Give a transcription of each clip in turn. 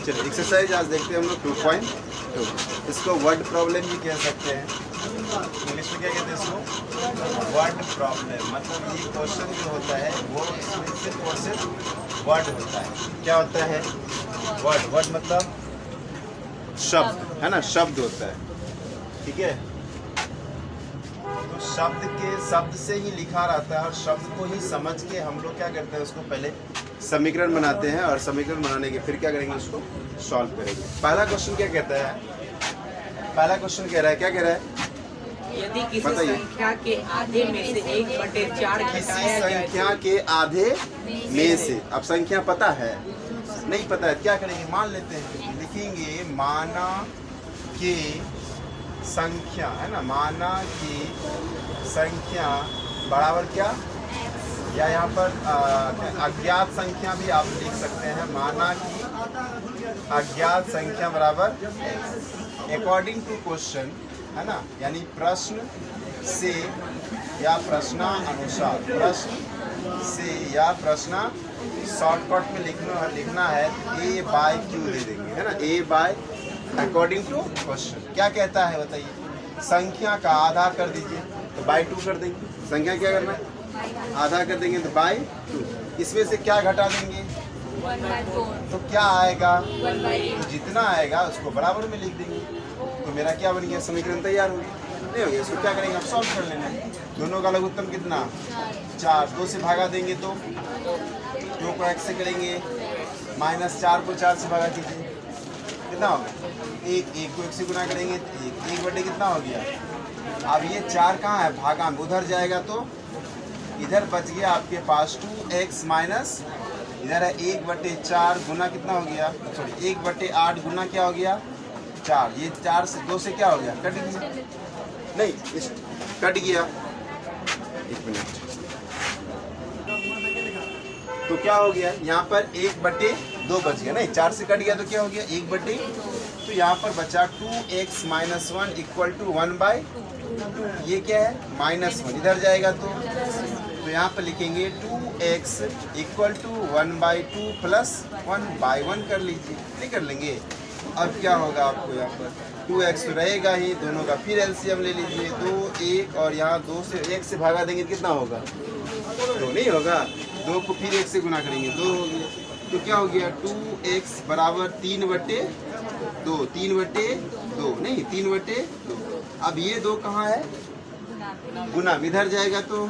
चलिए एक्सरसाइज आज देखते हैं हम लोग 2.2। इसको वर्ड प्रॉब्लम भी कह सकते हैं, इंग्लिश में क्या कहते हैं इसको, वर्ड प्रॉब्लम। मतलब ये क्वेश्चन जो होता है वो इसमें सिर्फ और सिर्फ वर्ड होता है। क्या होता है? वर्ड। वर्ड मतलब शब्द, है ना, शब्द होता है, ठीक है। तो शब्द से ही लिखा रहता है और शब्द को ही समझ के हम लोग क्या करते हैं, उसको पहले समीकरण बनाते हैं और समीकरण बनाने के फिर क्या करेंगे, उसको सॉल्व करेंगे। पहला क्वेश्चन क्या कहता है? पहला क्वेश्चन कह रहा है, क्या कह रहा है? यदि किसी संख्या के आधे में से 1/4 किसी संख्या के आधे में से, अब संख्या पता है? नहीं पता है, क्या करेंगे? मान लेते हैं, लिखेंगे माना के संख्या, है ना, माना की संख्या बराबर क्या, या यहाँ पर अज्ञात संख्या भी आप लिख सकते हैं। माना की अज्ञात संख्या बराबर अकॉर्डिंग टू क्वेश्चन, है ना, यानी प्रश्न से या प्रश्नानुसार, प्रश्न से या प्रश्न शॉर्टकट में लिखना है A/Q दे देंगे, है ना, A/, अकॉर्डिंग टू क्वेश्चन। क्या कहता है बताइए? संख्या का आधा कर दीजिए तो by2 कर देंगे। संख्या क्या करना है? आधा कर देंगे तो by2। इसमें से क्या घटा देंगे? 1/4। तो क्या आएगा? 1/8। जितना आएगा उसको बराबर में लिख देंगे। तो मेरा क्या बन गया? समीकरण तैयार हो गया। नहीं हो गया, इसको क्या करेंगे? अब सॉल्व कर लेना है। दोनों का लघुत्तम कितना? 4। 2 से भागा देंगे तो 2 को x से करेंगे, -4 को 4 से भागा कीजिए, कितना होगा? 1 को 1 से गुना करेंगे, 1 बटे कितना हो गया? अब ये 4 कहाँ है? भागा में, उधर जाएगा तो इधर बच गया आपके पास 2x माइनस, इधर है 1/4 गुना कितना हो गया, सॉरी 1/8 गुना क्या हो गया? 4। ये 4 से 2 से क्या हो गया? कट गया, नहीं कट गया। 1 मिनट। तो क्या हो गया यहाँ पर? 1/2 बच गया, नहीं 4 से कट गया तो क्या हो गया? 1/, तो यहाँ पर बचा 2x - 1 = 1/2। ये क्या है? -1, इधर जाएगा तो यहाँ पर लिखेंगे 2x = 1/2 + 1/1 कर लीजिए, नहीं कर लेंगे? अब क्या होगा आपको? यहाँ पर 2x तो रहेगा ही, दोनों का फिर एलसीएम ले लीजिए, 2, 1 और यहाँ 2 से 1 से भागा देंगे कितना होगा? 2 नहीं होगा, 2 को फिर 1 से गुना करेंगे, 2 हो गया। तो क्या हो गया? 2x बराबर 3/2, 3/2 नहीं 3/2। अब ये 2 कहाँ है? गुना, इधर जाएगा तो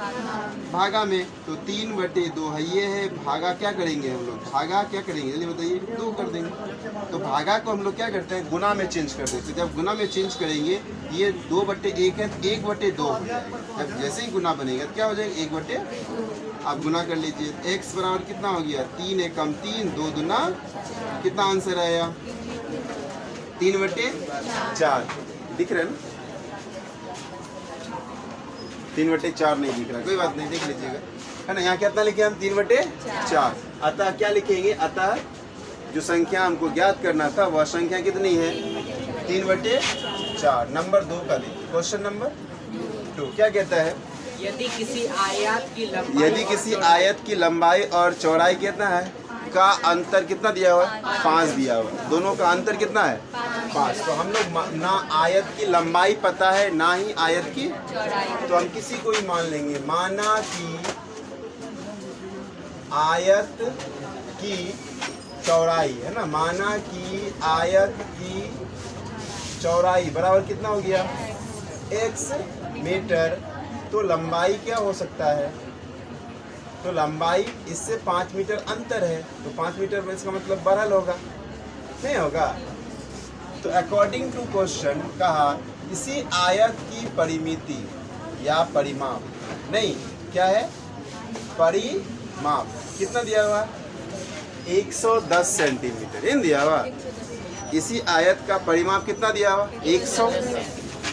भागा में, तो 3/2 है, ये है भागा। क्या करेंगे हम लोग? भागा क्या करेंगे जल्दी बताइए? 2 कर देंगे। तो भागा को हम लोग क्या करते हैं? गुना में चेंज कर देते हैं। जब गुना में चेंज करेंगे, ये 2/1 है, 1/2 हो जाएगा। जब जैसे ही गुना बनेगा क्या हो जाएगा? 1/, आप गुना कर लीजिए। x बराबर कितना हो गया? 3 × 3, 2 दूना कितना आंसर आया? 3/4। दिख रहा है ना? 3/4 नहीं दिख रहा, कोई बात नहीं, देख लीजिएगा, है ना। यहाँ कितना लिखे हम? 3/4। अतः क्या लिखेंगे? अतः जो संख्या हमको ज्ञात करना था वह संख्या कितनी है? 3/4। नंबर 2 का देखिए, क्वेश्चन नंबर 2 क्या कहता है? यदि किसी आयत की लंबाई और चौड़ाई कितना है का अंतर कितना दिया हुआ है? 5 दिया हुआ है। दोनों का अंतर कितना है? 5। तो हम लोग ना आयत की लंबाई पता है ना ही आयत की चौड़ाई, तो हम किसी को ही मान लेंगे। माना कि आयत की चौड़ाई, है ना, माना कि आयत की चौड़ाई बराबर कितना हो गया? x metre. तो लंबाई क्या हो सकता है? तो लंबाई इससे 5 मीटर अंतर है, तो 5 मीटर में इसका मतलब बरहल होगा, नहीं होगा? तो अकॉर्डिंग टू क्वेश्चन कहा इसी आयत की परिमिति या परिमाप, नहीं क्या है? परिमाप कितना दिया हुआ? 110 सेंटीमीटर इन दिया हुआ। इसी आयत का परिमाप कितना दिया हुआ? 100।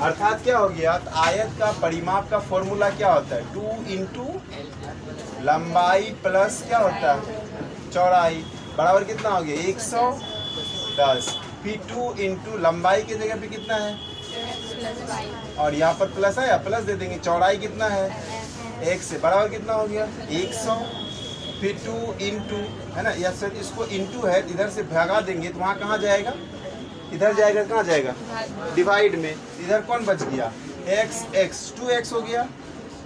अर्थात क्या हो गया? तो आयत का परिमाप का फॉर्मूला क्या होता है? 2 × लंबाई प्लस क्या होता है? चौड़ाई बराबर कितना हो गया? 110। फिर 2 × लंबाई की जगह पे कितना है? और यहाँ पर प्लस है या प्लस दे देंगे। चौड़ाई कितना है? 1 से बराबर कितना हो गया? 100। फिर 2 इंटू, है ना, या सर इसको इंटू है, इधर से भगा देंगे तो वहाँ कहाँ जाएगा, इधर जाएगा, कहाँ जाएगा, डिवाइड में। इधर कौन बच गया, x, x 2x हो गया,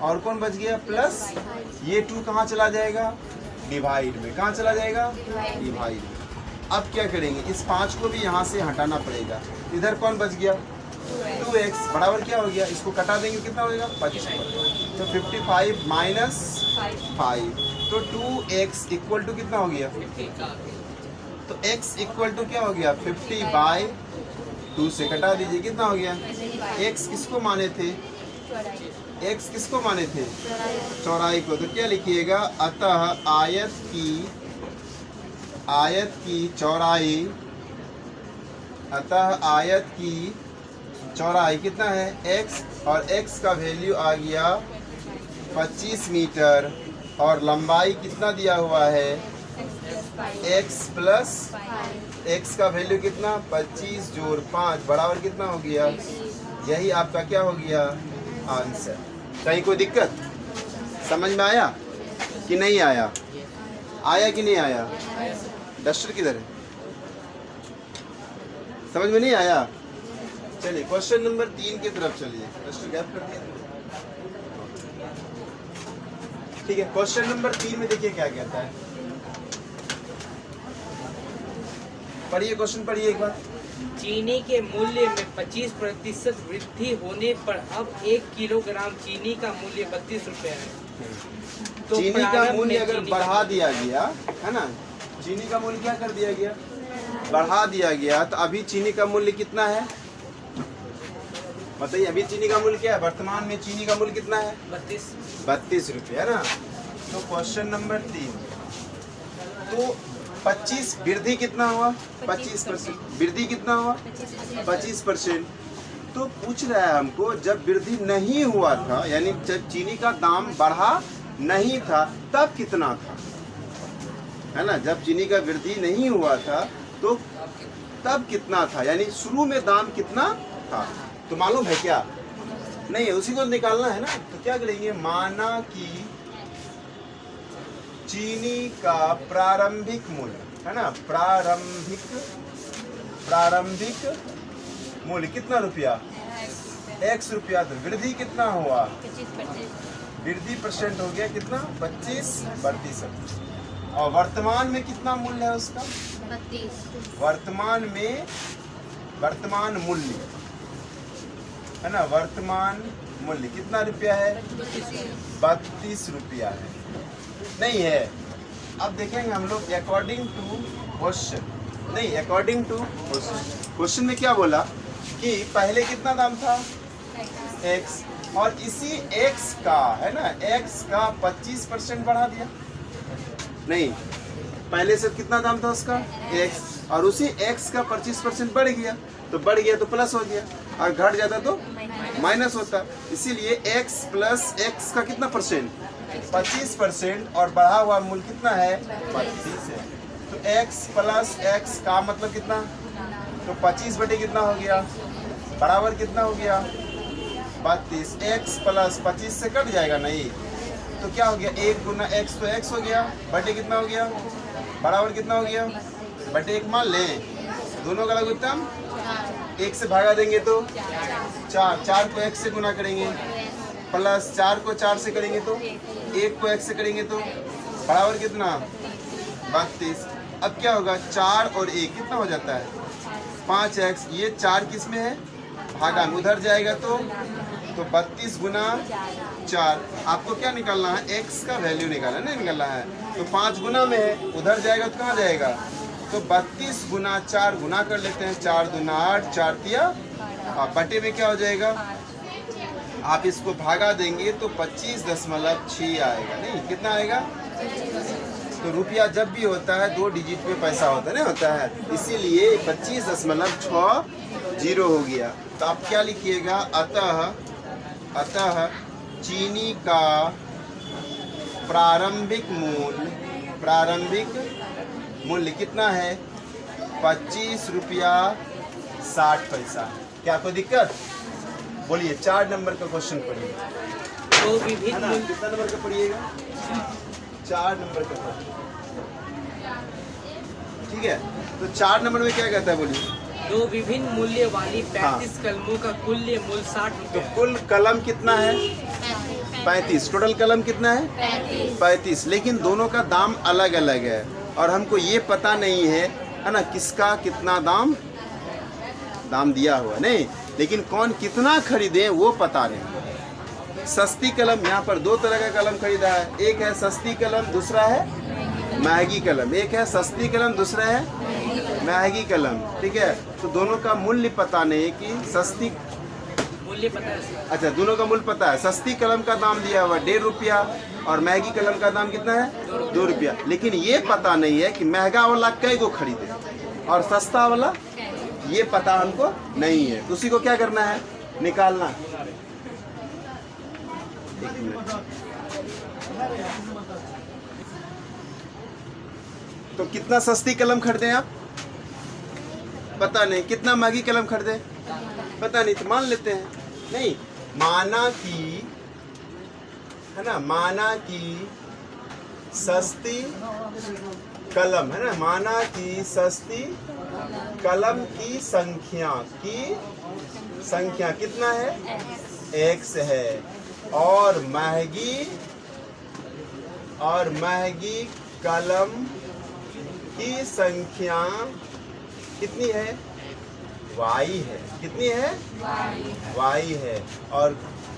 और कौन बच गया प्लस, ये 2 कहाँ चला जाएगा, डिवाइड में। कहाँ चला जाएगा, डिवाइड में। अब क्या करेंगे, इस 5 को भी यहाँ से हटाना पड़ेगा। इधर कौन बच गया, 2x बराबर क्या हो गया, इसको कटा देंगे कितना होगा, 55। तो 55 माइनस 5, तो 2x इक्वल टू कितना हो गया, तो x इक्वल टू क्या हो गया, 50/2 से कटा दीजिए, कितना हो गया, x किसको माने थे, x किसको माने थे, चौड़ाई को। तो क्या लिखिएगा, अतः आयत की चौड़ाई, अतः आयत की चौड़ाई कितना है, x, और x का वैल्यू आ गया 25 मीटर, और लंबाई कितना दिया हुआ है, x प्लस x का वैल्यू कितना, 25 जोड़ 5 बराबर कितना हो गया, यही आपका क्या हो गया आंसर। कहीं कोई दिक्कत, समझ में आया कि नहीं आया, आया कि नहीं आया, डस्टर किधर है, समझ में नहीं आया। चलिए क्वेश्चन नंबर 3 की तरफ चलिए, डस्टर गैप कर दिया, ठीक है। क्वेश्चन नंबर 3 में देखिए क्या कहता है, पढ़िए क्वेश्चन, पढ़िए एक बार। चीनी के मूल्य में 25% वृद्धि होने पर अब 1 किलोग्राम चीनी का मूल्य 32 रुपए है। तो चीनी का प्रारंभ मूल्य में अगर चीनी बढ़ा दिया गया है ना, चीनी का मूल्य क्या कर दिया गया, बढ़ा दिया गया, तो अभी चीनी का मूल्य कितना है, बताइए, अभी चीनी का मूल्य क्या है, वर्तमान में चीनी का मूल्य कितना है, 32 रुपये, है ना। तो क्वेश्चन नंबर 3, तो 25 वृद्धि कितना हुआ, 25%, वृद्धि कितना हुआ, 25%। तो पूछ रहा है हमको, जब वृद्धि नहीं हुआ था, यानी जब चीनी का दाम बढ़ा नहीं था, तब कितना था, है ना, जब चीनी का वृद्धि नहीं हुआ था तो तब कितना था, यानी शुरू में दाम कितना था। तो मालूम है क्या, नहीं है, उसी को निकालना है ना। तो क्या करेंगे, माना कि चीनी का प्रारंभिक मूल्य, है ना, प्रारंभिक मूल्य कितना रुपया, x रुपया। तो वृद्धि कितना हुआ, वृद्धि परसेंट हो गया कितना, 25%। और वर्तमान में कितना मूल्य है उसका, 32। वर्तमान मूल्य, है ना, वर्तमान मूल्य कितना रुपया है, 32 रुपया है, नहीं है। अब देखेंगे हम लोग अकॉर्डिंग टू क्वेश्चन, नहीं अकॉर्डिंग टू क्वेश्चन में क्या बोला कि पहले कितना दाम था, x, और इसी x का, है ना, x का 25% बढ़ा दिया, नहीं, पहले से कितना दाम था उसका, x, और उसी x का 25% बढ़ गया, तो बढ़ गया तो प्लस हो गया, और घट जाता तो माइनस होता। इसीलिए x प्लस x का कितना परसेंट, 25%, और बढ़ा हुआ मूल्य कितना है, 32 है। तो x प्लस x का मतलब कितना, तो 25 बटे कितना हो गया, बराबर कितना हो गया, 32। x प्लस 25 से कट जाएगा, नहीं, तो क्या हो गया, 1 गुना x, तो x हो गया, बटे कितना हो गया, बराबर कितना हो गया, बटे 1 मान लें, दोनों का लघुत्तम 1 से भागा देंगे तो 4 को x से गुना करेंगे, प्लस 4 को 4 से करेंगे तो 1 को x से करेंगे तो बराबर कितना, 32। अब क्या होगा, 4 और 1 कितना हो जाता है, 5x, ये 4 किस में है, भागा में, उधर जाएगा तो 32 गुना 4। आपको क्या निकालना है, x का वैल्यू निकालना, नहीं निकालना है, तो 5 गुना में है, उधर जाएगा तो कहाँ जाएगा, तो 32 गुना 4 गुना कर लेते हैं, 4 दूना 8, 4 तिया, बटे में क्या हो जाएगा, आप इसको भागा देंगे तो 25.6 आएगा, नहीं कितना आएगा। तो रुपया जब भी होता है 2 डिजिट में पैसा होता है, नहीं होता है, इसीलिए 25.60 हो गया। तो आप क्या लिखिएगा, अतः चीनी का प्रारंभिक मूल्य कितना है, 25 रुपया 60 पैसा। क्या कोई दिक्कत, बोलिए। 4 नंबर का क्वेश्चन पढ़िए, तो विभिन्न मूल्य, कितना नंबर का पढ़िएगा, 4 नंबर का था, ठीक है। तो 4 नंबर में क्या कहता है बोलिए? दो विभिन्न मूल्य वाली 35 कलमों का कुल मूल्य 60 तो रुपए। कुल कलम कितना है? 35। टोटल कलम कितना है? 35। लेकिन दोनों का दाम अलग अलग है और हमको ये पता नहीं है ना, किसका कितना दाम दिया हुआ नहीं, लेकिन कौन कितना खरीदे वो पता नहीं। सस्ती कलम, यहाँ पर 2 तरह का कलम खरीदा है, एक है सस्ती कलम, दूसरा है महंगी कलम। एक है सस्ती कलम, दूसरा है महंगी कलम, ठीक है। तो दोनों का मूल्य पता नहीं कि सस्ती, मूल्य पता है। अच्छा दोनों का मूल्य पता है। सस्ती कलम का दाम दिया हुआ 1.5 रुपया और महंगी कलम का दाम कितना है? 2 रुपया। लेकिन ये पता नहीं है कि महंगा वाला कई को खरीदे और सस्ता वाला, ये पता हमको नहीं है। तो उसी को क्या करना है? निकालना। एक मिनट। तो कितना सस्ती कलम खरीदे आप? पता नहीं। कितना महंगी कलम खरीदे? पता नहीं। तो मान लेते हैं, नहीं माना कि, है ना, माना कि सस्ती कलम, है ना, माना कि सस्ती कलम की संख्या कितना है? x है और महंगी कलम की संख्या कितनी है? y है। कितनी है? y है। और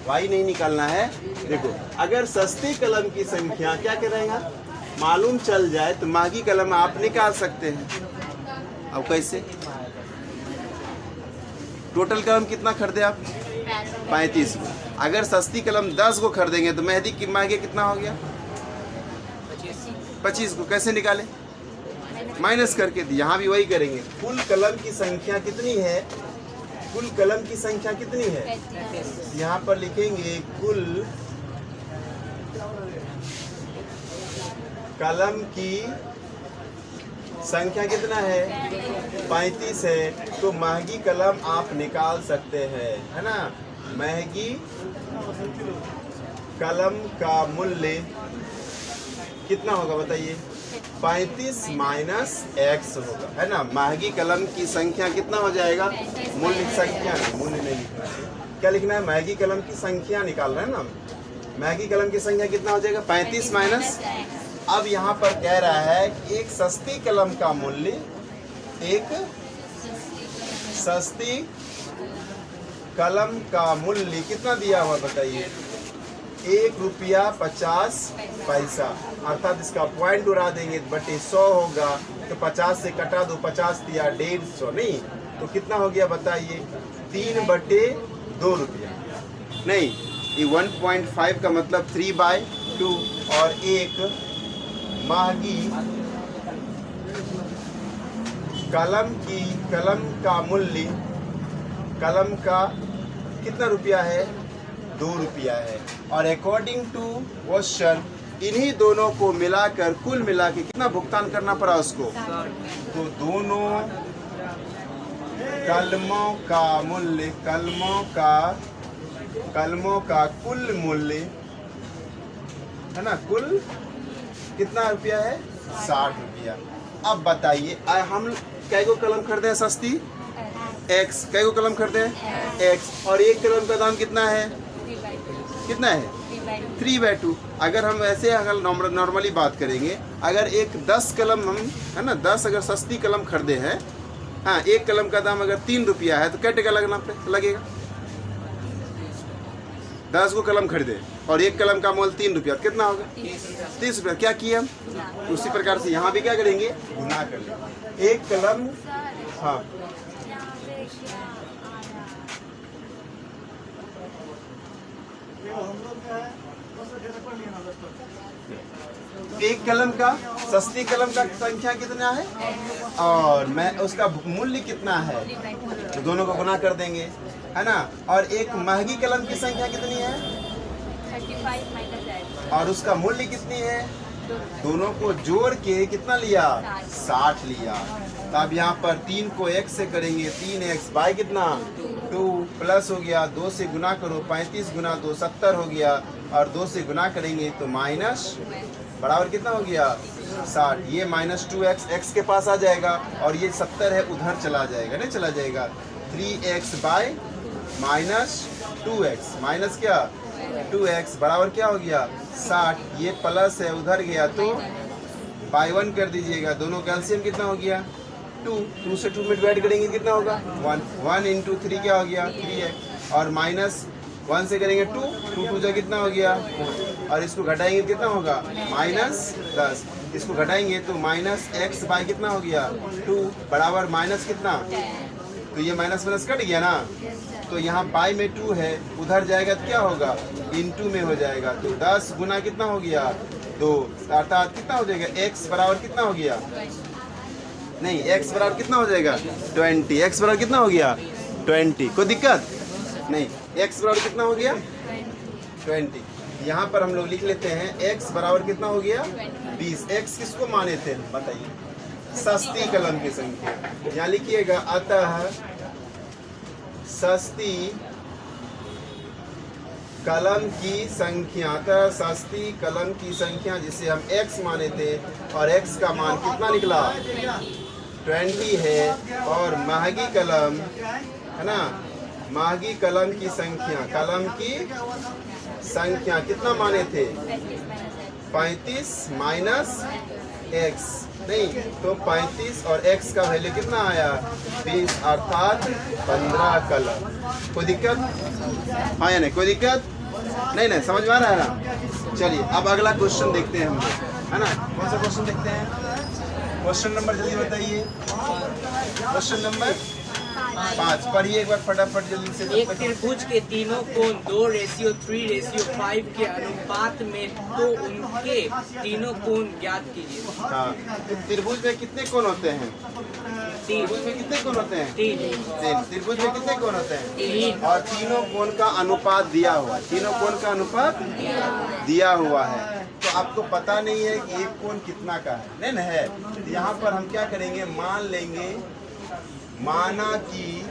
y नहीं निकालना है। देखो, अगर सस्ती कलम की संख्या क्या करेगा मालूम चल जाए तो महंगी कलम आप निकाल सकते हैं। अब कैसे? टोटल कलम कितना खरीदे आप? 35 को। अगर सस्ती कलम 10 को खरीदेंगे तो महंगी कितना हो गया? 25 को। कैसे निकाले? माइनस करके। यहाँ भी वही करेंगे। कुल कलम की संख्या कितनी है? कुल कलम की संख्या कितनी है? यहाँ पर लिखेंगे कुल कलम की संख्या कितना है? 35 है। तो महंगी कलम आप निकाल सकते हैं, है ना। महंगी कलम का मूल्य कितना होगा बताइए? 35 माइनस x होगा, है ना। महंगी कलम की संख्या कितना हो जाएगा? मूल्य संख्या, मूल्य नहीं लिखना है। क्या लिखना है? महंगी कलम की संख्या निकाल रहे हैं ना। महंगी कलम की संख्या कितना हो जाएगा? 35 माइनस। अब यहाँ पर कह रहा है कि एक सस्ती कलम का मूल्य, एक सस्ती कलम का मूल्य कितना दिया हुआ बताइए? 1 रुपया 50 पैसा। अर्थात इसका पॉइंट उड़ा देंगे बटे 100 होगा, तो 50 से कटा दो, 50 दिया 150, नहीं तो कितना हो गया बताइए? 3/2 रुपया। नहीं, ये 1.5 का मतलब 3/2। और एक महंगी कलम का मूल्य, कलम का कितना रुपया है? 2 रुपया है। और अकॉर्डिंग टू क्वेश्चन इन्हीं दोनों को मिलाकर, कुल मिला के कितना भुगतान करना पड़ा उसको? तो दोनों कलमों का मूल्य, कलमों का कुल मूल्य, है ना, कुल कितना रुपया है? 60 रुपया। अब बताइए हम कै को कलम खरीदे हैं सस्ती? x। कै को कलम खरीदे हैं? x। और एक कलम का दाम कितना है? कितना है? 3/2। अगर हम ऐसे अगर नॉर्मली बात करेंगे, अगर एक 10 कलम हम, है ना, 10 अगर सस्ती कलम खरीदे हैं, हाँ, एक कलम का दाम अगर 3 रुपया है तो क्या टका लगेगा? 10 को कलम खरीदे और एक कलम का मोल 3 रुपया, कितना होगा? 30 रुपया। क्या किया हम? उसी प्रकार से यहाँ भी क्या करेंगे? गुना कर लेंगे। एक कलम, हाँ, एक कलम का, सस्ती कलम का संख्या कितना है और मैं उसका मूल्य कितना है, तो दोनों को गुना कर देंगे, है ना। और एक महंगी कलम की संख्या कितनी है? 35 माइनस x। और उसका मूल्य कितनी है? दोनों को जोड़ के कितना लिया? 60 लिया। तो अब यहाँ पर 3 को x से करेंगे, 3x बाई कितना? 2 प्लस हो गया, 2 से गुना करो, 35 गुना 2 70 हो गया, और 2 से गुना करेंगे तो माइनस बराबर कितना हो गया 60। ये -2x x के पास आ जाएगा और ये 70 है उधर चला जाएगा, नहीं चला जाएगा। 3x बाय -2x माइनस क्या 2x बराबर क्या हो गया 60। ये प्लस है उधर गया तो बाय 1 कर दीजिएगा। दोनों कैल्शियम कितना हो गया 2 से 2 में डिवाइड करेंगे कितना होगा 1 इंटू 3 क्या हो गया 3x और -1 से करेंगे 2 2 कितना हो गया और इसको घटाएंगे कितना होगा -10। इसको घटाएंगे तो -x बाय कितना हो गया 2 बराबर माइनस कितना, तो ये माइनस माइनस कट गया ना, तो यहाँ बाय में 2 है उधर जाएगा तो क्या होगा इंटू में हो जाएगा। तो 10 गुना कितना हो गया 2 अर्थात कितना हो जाएगा x बराबर कितना हो गया, नहीं x बराबर कितना हो जाएगा 20। x बराबर कितना हो गया 20। कोई दिक्कत नहीं, x बराबर कितना हो गया 20। यहाँ पर हम लोग लिख लेते हैं x बराबर कितना हो गया 20। x किसको माने थे बताइए, सस्ती कलम की संख्या। यहाँ लिखिएगा अतः सस्ती कलम की संख्या, अतः सस्ती कलम की संख्या जिसे हम x माने थे और x का मान कितना निकला 20 है। और महंगी कलम है ना, महंगी कलम की संख्या, कलम की संख्या कितना माने थे 35 माइनस x, नहीं तो 35 और x का वैल्यू कितना आया 20 अर्थात 15 कलम। कोई दिक्कत हाँ या नहीं, कोई दिक्कत नहीं, नहीं समझ में आ रहा है ना। चलिए अब अगला क्वेश्चन देखते हैं हम लोग, है ना। कौन सा क्वेश्चन देखते हैं, क्वेश्चन नंबर जल्दी बताइए, क्वेश्चन नंबर 5 पढ़िए एक बार फटाफट जल्दी से। एक त्रिभुज के तीनों कोण 2:3:5 के अनुपात में, तो उनके तीनों कोण ज्ञात कीजिए। हाँ, तो त्रिभुज में कितने कोण होते हैं, त्रिभुज में कितने कोण होते हैं 3। त्रिभुज में कितने कोण होते हैं 3 और तीनों कोण का अनुपात दिया हुआ, तीनों कोण का अनुपात दिया हुआ है। तो आपको पता नहीं है कि एक कोण कितना का है, नहीं है। तो यहाँ पर हम क्या करेंगे, मान लेंगे, माना कि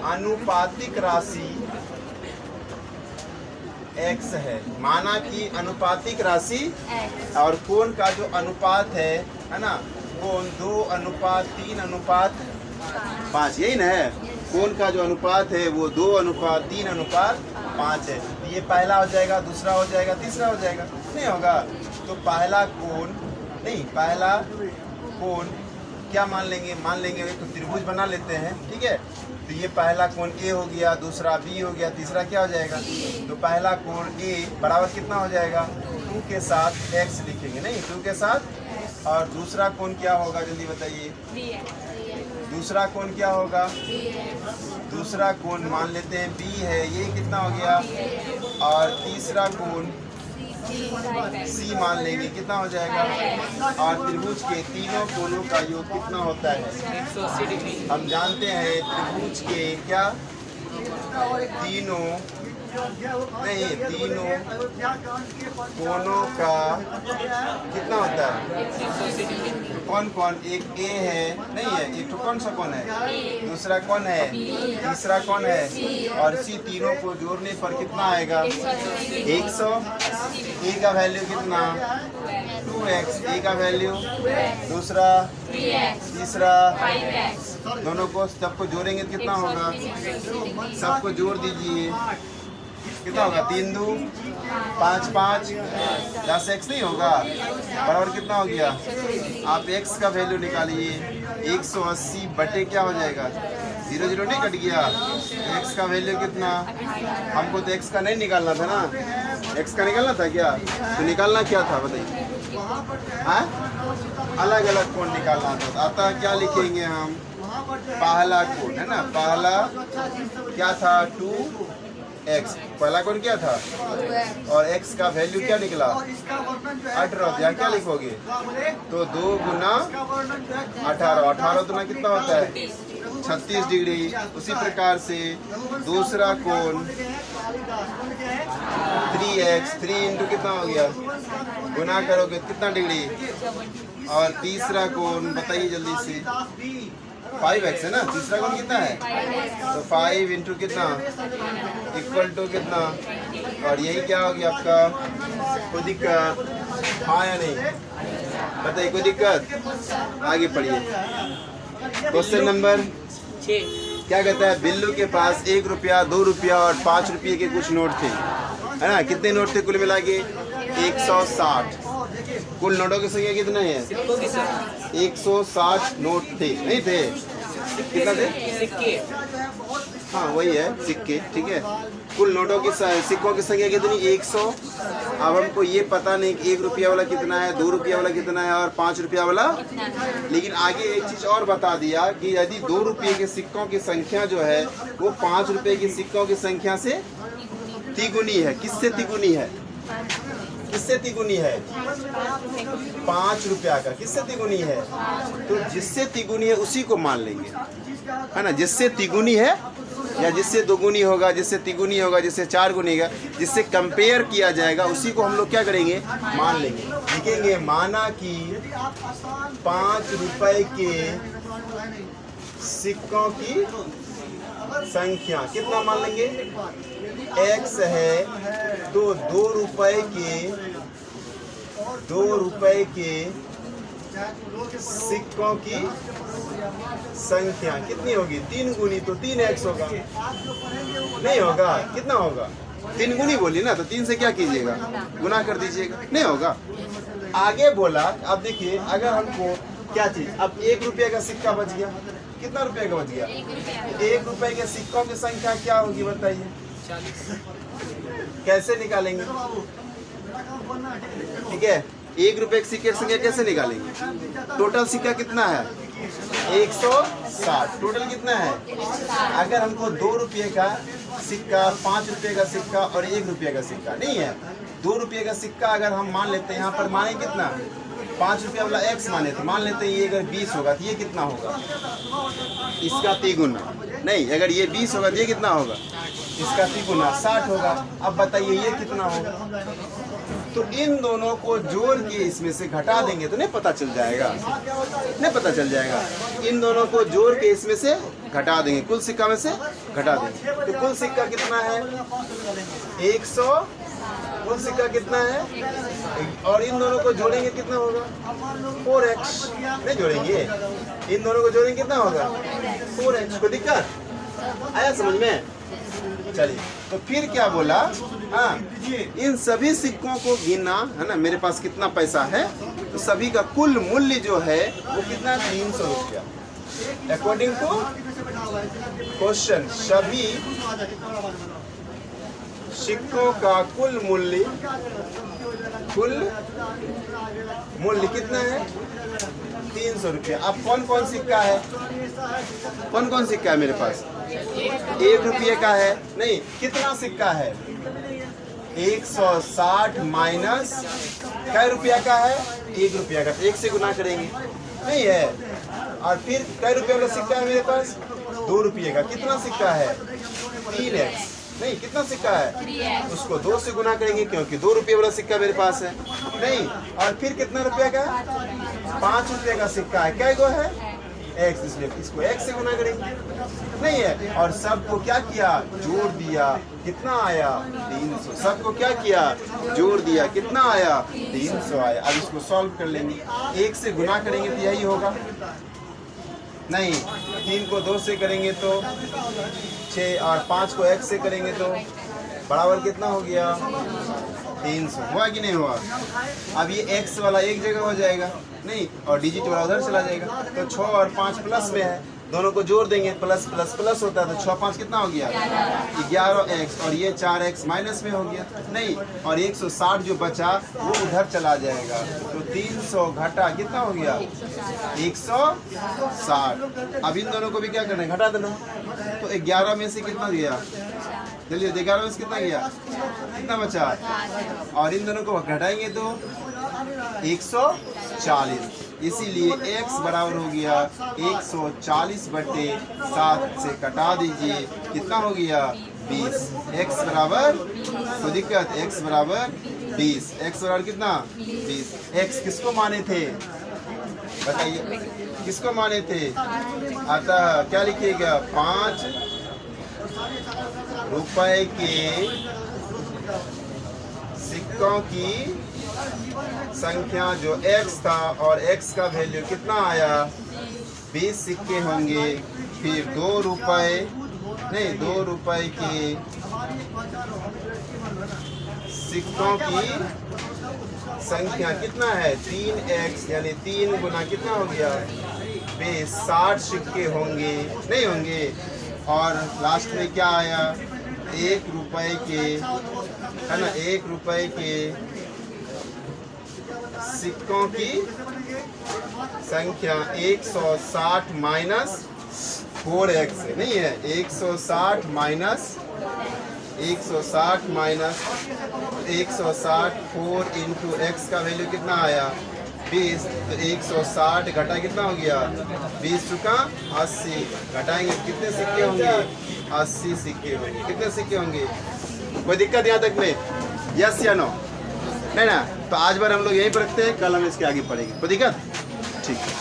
अनुपातिक राशि x है, माना कि अनुपातिक राशि और कोण का जो अनुपात है ना, कोण 2:3:5 यही ना है। कोण का जो अनुपात है वो 2:3:5 है। ये पहला हो जाएगा, दूसरा हो जाएगा, तीसरा हो जाएगा, नहीं होगा। तो पहला कोण नहीं, पहला कोण क्या मान लेंगे, मान लेंगे एक तो त्रिभुज बना लेते हैं, ठीक है। तो ये पहला कोण A हो गया, दूसरा B हो गया, तीसरा क्या हो जाएगा, तो पहला कोण A बराबर कितना हो जाएगा 2 के साथ x लिखेंगे, नहीं 2 के साथ। और दूसरा कोण क्या होगा जल्दी बताइए, दूसरा कोण क्या होगा, दूसरा कोण मान लेते हैं B है, ये कितना हो गया। और तीसरा कोण C मान लेंगे, कितना हो जाएगा। और त्रिभुज के तीनों कोणों का योग कितना होता है 180 डिग्री। हम जानते हैं त्रिभुज के क्या तीनों नहीं, तीनों कोणों का कितना होता है, कौन कौन, एक A है, नहीं है, एक तो कौन सा कौन है, दूसरा कौन है, तीसरा कौन है, और इसी तीनों को जोड़ने पर कितना आएगा 100। A का वैल्यू कितना 2x, A का वैल्यू, दूसरा तीसरा, दोनों को सबको जोड़ेंगे तो कितना होगा, सबको जोड़ दीजिए कितना होगा 3 2 5 5 10x नहीं होगा, बराबर कितना हो गया। आप x का वैल्यू निकालिए, 180 बटे क्या हो जाएगा 0 0 नहीं कट गया। x का वैल्यू कितना, हमको तो x का नहीं निकालना था ना, x का निकालना था क्या, तो निकालना क्या था बताइए, हाँ अलग अलग कोण निकालना था। अतः क्या लिखेंगे हम, पहला कोण है ना, पहला क्या था 2x, पहला कोण क्या था, और x का वैल्यू क्या निकला 18। यहाँ क्या लिखोगे, तो 2 गुना 18, 18 गुना कितना होता है 36 डिग्री। उसी प्रकार से दूसरा कोण 3x, 3 इंटू कितना हो गया, गुना करोगे कितना डिग्री। और तीसरा कोण बताइए जल्दी से, 5x है ना, तीसरा गुण कितना है? तो 5 इंटू कितना इक्वल टू कितना, और यही क्या हो गया आपका? कोई दिक्कत? हाँ या नहीं बताइए, कोई दिक्कत? आगे पढ़िए। Question number 6। क्या कहता है? बिल्लू के पास 1 रुपया, 2 रुपया और 5 रुपये के कुछ नोट थे, है ना? कितने नोट थे कुल मिला के? 160। कुल नोटों की संख्या कितना है? 160 नोट थे, नहीं थे? कितना थे? सिक्के। हाँ वही है, सिक्के, ठीक है। कुल नोटों की सिक्कों की संख्या कितनी? 100। अब हमको ये पता नहीं कि 1 रुपया वाला कितना है, 2 रुपया वाला कितना है और 5 रुपया वाला, लेकिन आगे एक चीज और बता दिया कि यदि 2 रुपये के सिक्कों की संख्या जो है वो 5 रुपये के सिक्कों की संख्या से तिगुनी है। किससे तिगुनी है? किससे तिगुनी है? 5 रुपया का किससे तिगुनी है? तो जिससे तिगुनी है उसी को मान लेंगे, है ना? जिससे तिगुनी है या जिससे दोगुनी होगा, जिससे तिगुनी होगा, जिससे 4 गुनी होगा, जिससे कंपेयर किया जाएगा उसी को हम लोग क्या करेंगे? मान लेंगे। लिखेंगे माना कि 5 रुपए के सिक्कों की संख्या कितना मान लेंगे? x है, तो 2 रुपए के सिक्कों की संख्या कितनी होगी? 3 गुनी, तो 3x होगा, नहीं होगा? कितना होगा? 3 गुनी बोली ना, तो 3 से क्या कीजिएगा? गुना कर दीजिएगा, नहीं होगा। आगे बोला, अब देखिए अगर हमको क्या चीज, अब 1 रुपये का सिक्का बच गया, कितना रुपये का बच गया? 1 रुपये के सिक्कों की संख्या क्या होगी बताइए? 40। कैसे निकालेंगे? ठीक है, 1 रुपये के सिक्के की संख्या कैसे निकालेंगे? टोटल सिक्का कितना है? 160। टोटल कितना है? अगर हमको 2 रुपये का सिक्का, 5 रुपये का सिक्का और 1 रुपये का सिक्का नहीं है, 2 रुपये का सिक्का अगर हम मान लेते हैं, यहाँ पर माने कितना? 5 रुपया वाला x माने, तो मान लेते हैं ये अगर 20 होगा तो ये कितना होगा? इसका तिगुना। नहीं, अगर ये 20 होगा तो ये कितना होगा? इसका तिगुना 60 होगा। अब बताइए ये कितना होगा? तो इन दोनों को जोड़ के इसमें से घटा देंगे तो नहीं पता चल जाएगा? नहीं पता चल जाएगा? इन दोनों को जोड़ के इसमें से घटा देंगे, कुल सिक्का में से घटा देंगे। तो कुल सिक्का कितना है? 100। कुल सिक्का कितना है? और इन दोनों को जोड़ेंगे कितना होगा? 4x। नहीं जोड़ेंगे, इन दोनों को जोड़ेंगे कितना होगा? 4x। कोई दिक्कत आया समझ में? चलिए, तो फिर क्या बोला? हाँ, इन सभी सिक्कों को गिना, है ना? मेरे पास कितना पैसा है, तो सभी का कुल मूल्य जो है वो कितना? 300 रुपया। अकॉर्डिंग टू क्वेश्चन, सभी सिक्कों का कुल मूल्य कितना है? 300 रुपया। अब कौन कौन सिक्का है? कौन कौन सिक्का है मेरे पास? 1 रुपये का है, नहीं, कितना सिक्का है? 160 माइनस कै रुपया का है? 1 रुपया का, 1 से गुना करेंगे, नहीं है? और फिर कै रुपये वाला सिक्का है मेरे पास? 2 रुपये का। कितना सिक्का है? 3x। नहीं, कितना सिक्का है? उसको 2 से गुना करेंगे क्योंकि 2 रुपये वाला सिक्का मेरे पास है, नहीं। और फिर कितना रुपये का? 5 रुपये का सिक्का है, क्या गो है? x, इसलिए इसको x से गुना करेंगे, नहीं है? और सबको क्या किया? जोड़ दिया, कितना आया? 300। सबको क्या किया? जोड़ दिया, कितना आया? 300 आया। अब इसको सॉल्व कर लेंगे, 1 से गुना करेंगे तो यही होगा, नहीं। 3 को 2 से करेंगे तो 6, और 5 को x से करेंगे तो बराबर कितना हो गया? 300। हुआ कि नहीं हुआ? अब ये x वाला एक जगह हो जाएगा, नहीं, और डिजिट वाला उधर चला जाएगा, तो 6 और 5 प्लस में है, दोनों को जोड़ देंगे, प्लस प्लस प्लस होता है, तो 6 5 कितना हो गया? 11x, और ये 4x माइनस में हो गया, नहीं। और 160 जो बचा वो उधर चला जाएगा, तो 300 घटा कितना हो गया? 160। अब इन दोनों को भी क्या करना है? घटा देना। तो 11 में से कितना गया? चलिए, 11 में से कितना गया? कितना बचा? और इन दोनों को घटाएंगे तो 140। इसीलिए x बराबर हो गया 140/7 से कटा दीजिए, कितना हो गया? 20। x बराबर, कोई दिक्कत? x बराबर 20। x बराबर कितना? 20। x किसको माने थे? बताइए किसको माने थे? अतः क्या लिखिएगा? 5 रुपए के सिक्कों की संख्या जो x था और x का वैल्यू कितना आया? 20 सिक्के होंगे। फिर 2 रुपए के सिक्कों की संख्या कितना है? 3x यानी 3 गुना कितना हो गया? 60 सिक्के होंगे, नहीं होंगे? और लास्ट में क्या आया? 1 रुपए के, है ना, 1 रुपए के सिक्कों की संख्या 160 माइनस 4x नहीं है, 160 माइनस 4 इंटू एक्स का वैल्यू कितना आया? 20। तो 160 घटा कितना हो गया? 20 चुका 80। घटाएंगे कितने सिक्के होंगे? 80 सिक्के होंगे। कितने सिक्के होंगे? कोई दिक्कत यहाँ तक में? यस या नो? नहीं ना? तो आज बार हम लोग यहीं पर रखते हैं, कल हम इसके आगे पढ़ेंगे। कोई दिक्कत? ठीक है।